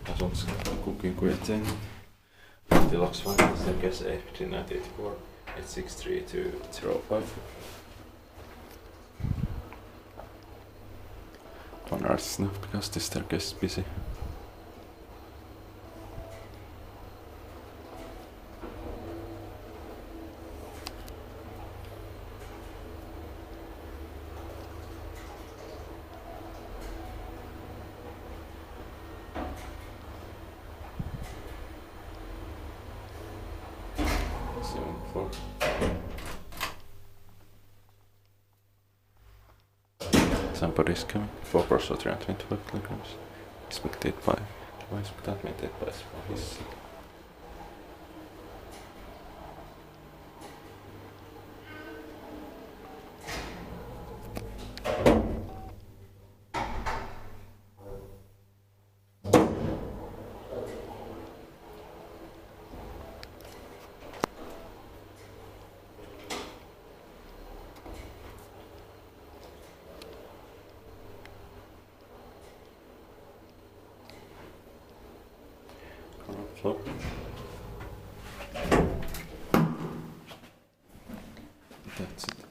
Asunts Kukinkuja thing. Martinlaakso Vantaa staircase 1894 863205. One artist now because this staircase is busy. Somebody's coming. 4 person 325 kilograms. Expected by device without maintained by his. So. That's